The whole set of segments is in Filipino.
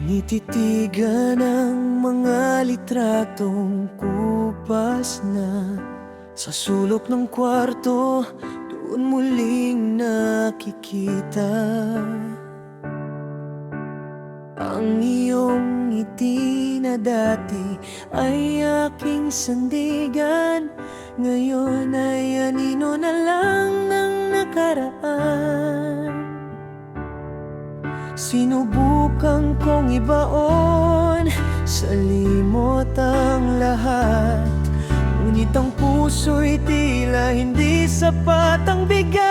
Tinititigan ang mga litratong kupas na sa sulok ng kwarto, doon muling nakikita ang iyong ngiti na dati ay aking sandigan. Ngayon ay anino na lang ng nakaraan. Sinubukan kong ibaon sa limot ang lahat, ngunit ang puso'y tila hindi sapat ang bigat.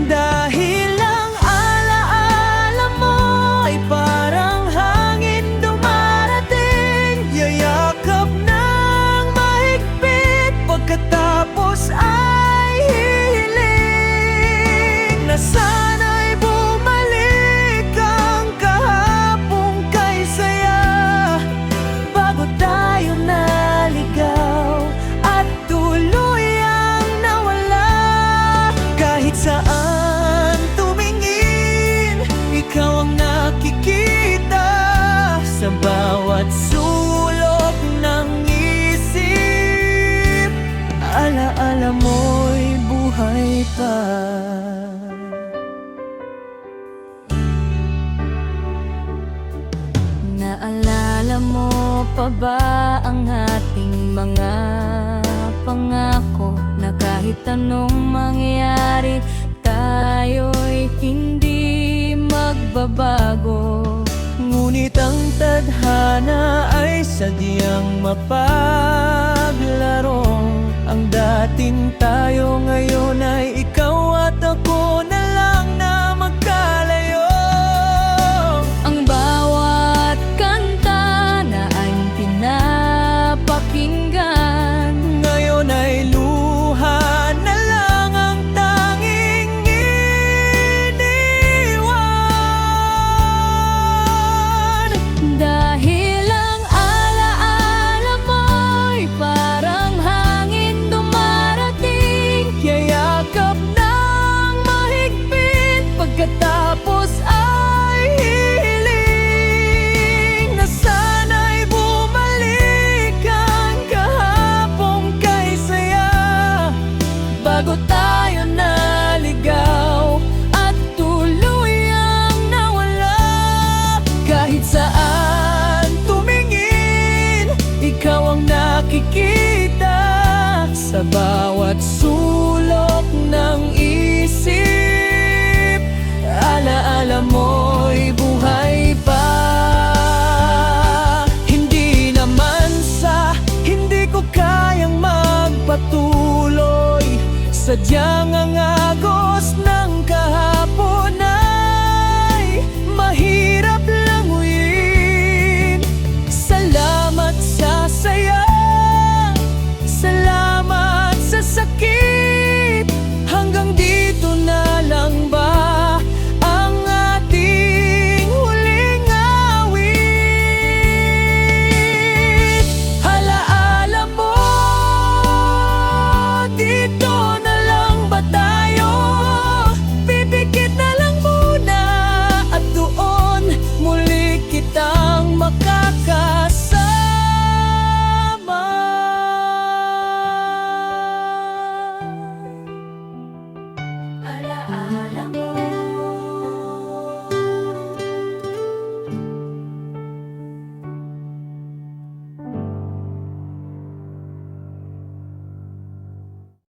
Dahil ang alaala mo ay parang hangin dumarating, yayakap ng mahigpit pagkatapos ay hihiling na sana'y bumalik ang kahapong kay saya, bago tayo naligaw at tuluyang nawala. Kahit saan tumingin, ikaw ang nakikita sa bawat sulok ng isip. Alaala mo'y buhay pa. Naalala mo pa ba ang ating mga pangako, na kahit anong mangyari tayo'y hindi magbabago? Ngunit ang tadhana ay sadyang mapaglaro. Ang dating tayo ngayon ay ikaw at ako na lang na magkalayo. Ang bawat kanta na ang pinapakinggan Ngayon ay luha na lang ang tanging iniwan. dahil ang alaala mo'y parang hangin dumarating, Yayakap ng mahigpit pagkatapos ay hihiling na sana'y bumalik ang kahapong kay saya, bago tayo naligaw at tuluyang nawala. Kahit saan tumingin, ikaw ang nakikita sa bawat sulok ng isip. Alaala mo'y buhay pa. Hindi naman hindi ko kayang magpatuloy, sadyang ang